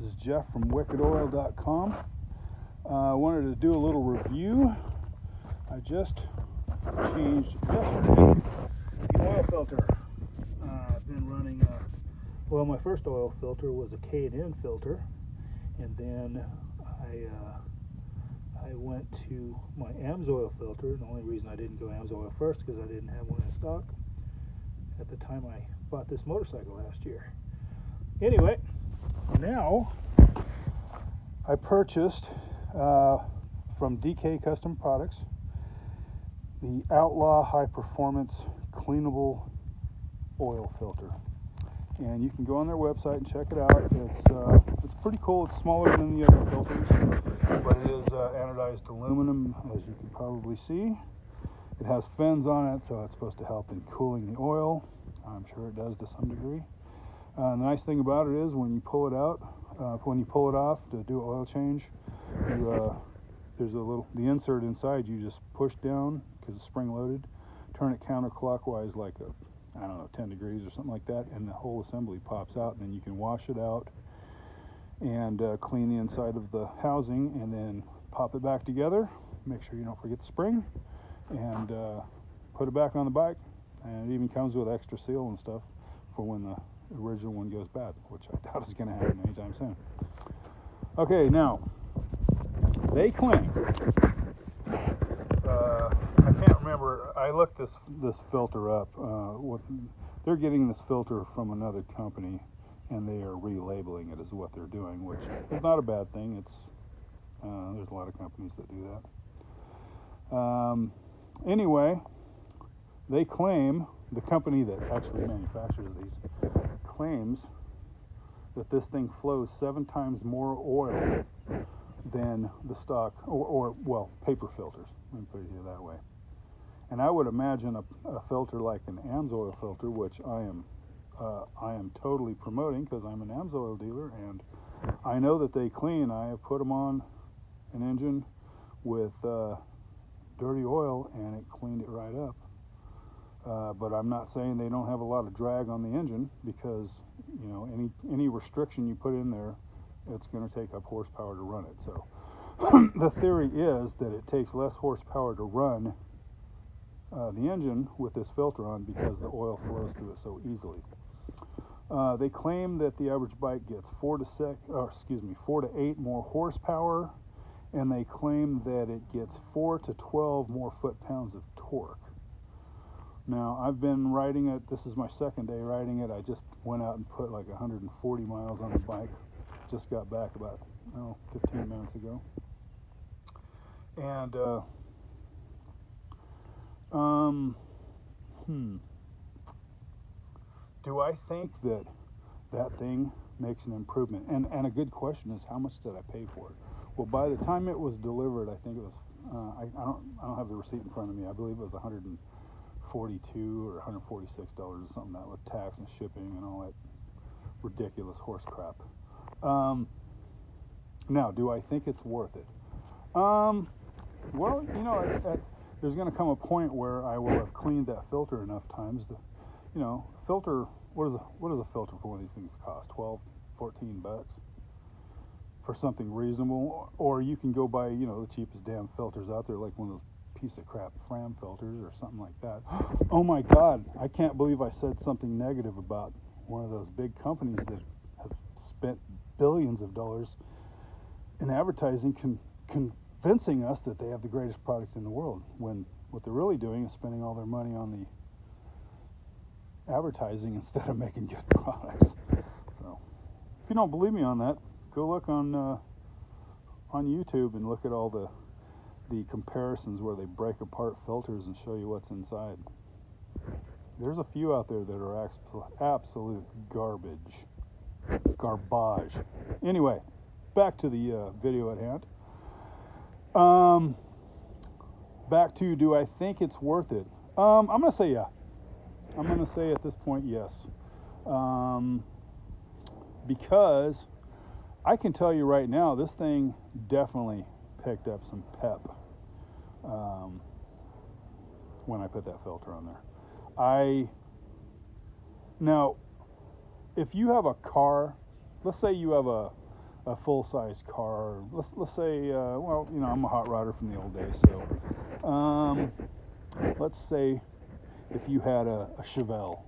This is Jeff from wickedoil.com. I wanted to do a little review. I just changed yesterday the oil filter. I've been running well, my first oil filter was a K&N filter, and then I went to my Amsoil filter. The only reason I didn't go Amsoil first because I didn't have one in stock at the time I bought this motorcycle last year. Anyway, now I purchased from DK Custom Products the Outlaw High Performance Cleanable Oil Filter, and you can go on their website and check it out. It's pretty cool. It's smaller than the other filters, but it is anodized aluminum, as you can probably see. It has fins on it, so it's supposed to help in cooling the oil. I'm sure it does to some degree. The nice thing about it is when you pull it out, when you pull it off to do an oil change, there's the insert inside. You just push down because it's spring loaded, turn it counterclockwise like 10 degrees or something like that, and the whole assembly pops out, and then you can wash it out and clean the inside of the housing, and then pop it back together. Make sure you don't forget the spring, and put it back on the bike. And it even comes with extra seal and stuff for when the original one goes bad, which I doubt is going to happen anytime soon. Okay, now they claim, I can't remember, I looked this filter up. They're getting this filter from another company, and they are relabeling it as what they're doing, which is not a bad thing. There's a lot of companies that do that. Anyway, they claim, the company that actually manufactures these claims that this thing flows 7 times more oil than the stock, or paper filters. Let me put it here that way. And I would imagine a filter like an Amsoil filter, which I am totally promoting because I'm an Amsoil dealer, and I know that they clean. I have put them on an engine with dirty oil, and it cleaned it right up. But I'm not saying they don't have a lot of drag on the engine, because any restriction you put in there, it's going to take up horsepower to run it. So the theory is that it takes less horsepower to run the engine with this filter on because the oil flows through it so easily. They claim that the average bike gets 4 to 8 more horsepower, and they claim that it gets 4 to 12 more foot-pounds of torque. Now, I've been riding it. This is my second day riding it. I just went out and put like 140 miles on the bike. Just got back about 15 minutes ago. And do I think that thing makes an improvement? And a good question is, how much did I pay for it? Well, by the time it was delivered, I think it was I don't have the receipt in front of me. I believe it was $142 or $146 or something, that with tax and shipping and all that ridiculous horse crap. Now, do I think it's worth it? Well, there's going to come a point where I will have cleaned that filter enough times to, filter. What does a filter for one of these things cost? $12-14 for something reasonable, or you can go buy the cheapest damn filters out there, like one of those piece of crap Fram filters or something like that. Oh my God, I can't believe I said something negative about one of those big companies that have spent billions of dollars in advertising, convincing us that they have the greatest product in the world, when what they're really doing is spending all their money on the advertising instead of making good products. So if you don't believe me on that, go look on YouTube and look at all the comparisons where they break apart filters and show you what's inside. There's a few out there that are absolute garbage. Anyway, back to the video at hand. Back to, do I think it's worth it? I'm going to say yeah. I'm going to say at this point yes. Because I can tell you right now, this thing definitely picked up some pep when I put that filter on there. Now, if you have a car, let's say you have a a full-size car. Let's say, well, you know, I'm a hot rodder from the old days, so let's say if you had a Chevelle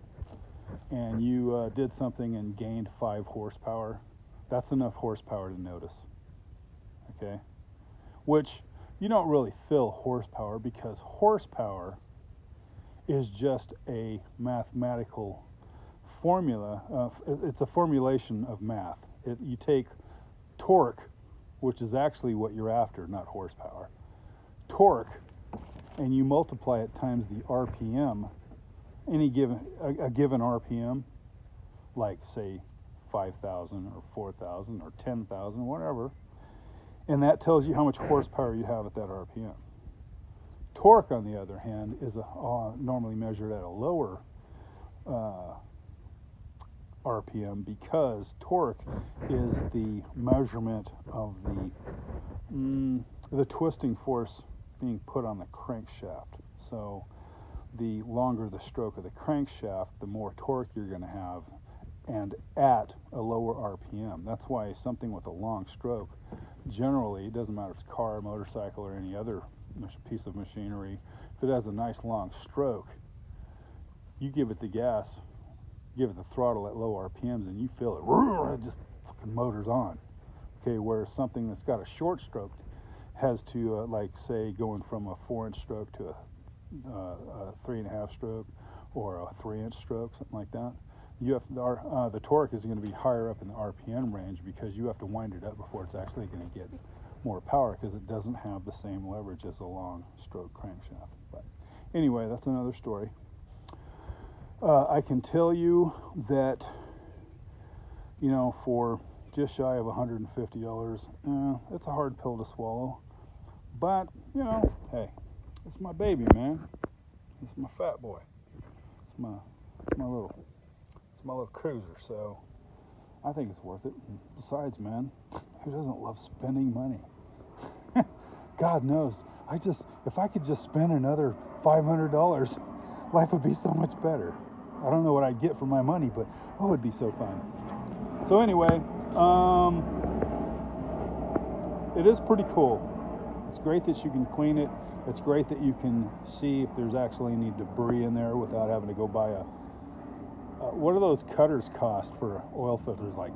and you did something and gained 5 horsepower, that's enough horsepower to notice. Okay, which you don't really feel horsepower, because horsepower is just a mathematical formula. It's a formulation of math. You take torque, which is actually what you're after, not horsepower. Torque, and you multiply it times the RPM. A given RPM, like say 5,000 or 4,000 or 10,000, whatever, and that tells you how much horsepower you have at that RPM. Torque, on the other hand, is normally measured at a lower RPM, because torque is the measurement of the twisting force being put on the crankshaft. So the longer the stroke of the crankshaft, the more torque you're going to have, and at a lower RPM. That's why something with a long stroke, generally, it doesn't matter if it's a car, motorcycle, or any other piece of machinery, if it has a nice long stroke, you give it the gas, give it the throttle at low RPMs, and you feel it, it just fucking motors on. Okay, whereas something that's got a short stroke has to, like say, going from a 4-inch stroke to a 3.5 stroke, or a 3-inch stroke, something like that. You have the torque is going to be higher up in the RPM range, because you have to wind it up before it's actually going to get more power, because it doesn't have the same leverage as a long stroke crankshaft. But anyway, that's another story. I can tell you that, you know, for just shy of $150, it's a hard pill to swallow. But, you know, hey, it's my baby, man. It's my fat boy. It's my little cruiser, so I think it's worth it. And besides, man, who doesn't love spending money? God knows, if I could just spend another $500, life would be so much better. I don't know what I'd get for my money, but oh, it would be so fun. So anyway, it is pretty cool. It's great that you can clean it. It's great that you can see if there's actually any debris in there without having to go buy what do those cutters cost for oil filters? Like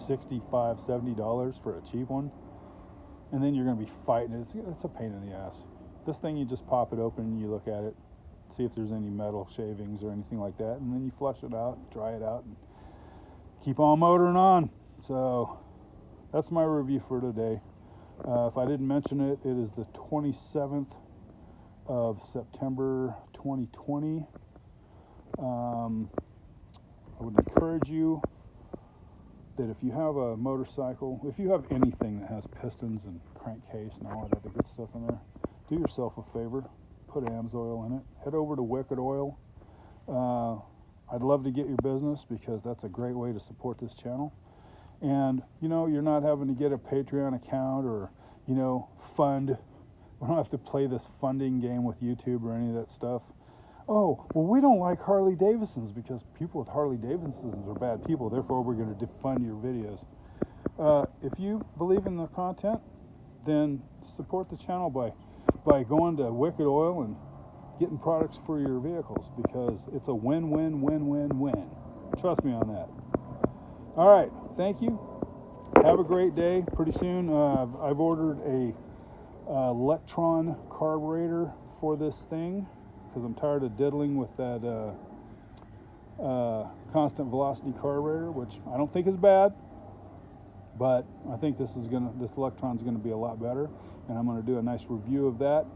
$65, $70 for a cheap one? And then you're going to be fighting it. It's a pain in the ass. This thing, you just pop it open and you look at it, see if there's any metal shavings or anything like that, and then you flush it out, dry it out, and keep on motoring on. So that's my review for today. If I didn't mention it, it is the 27th of September 2020. I would encourage you that if you have a motorcycle, if you have anything that has pistons and crankcase and all that other good stuff in there, do yourself a favor, put Amsoil in it, head over to Wicked Oil. I'd love to get your business, because that's a great way to support this channel. And, you know, you're not having to get a Patreon account or, you know, fund. We don't have to play this funding game with YouTube or any of that stuff. Oh, well, we don't like Harley Davidsons because people with Harley Davidsons are bad people, therefore we're going to defund your videos. If you believe in the content, then support the channel by going to Wicked Oil and getting products for your vehicles, because it's a win-win-win-win-win. Trust me on that. All right, thank you. Have a great day. Pretty soon, I've ordered a electron carburetor for this thing, because I'm tired of diddling with that constant velocity carburetor, which I don't think is bad, but I think this electron's gonna be a lot better, and I'm gonna do a nice review of that.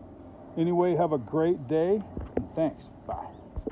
Anyway, have a great day, and thanks. Bye.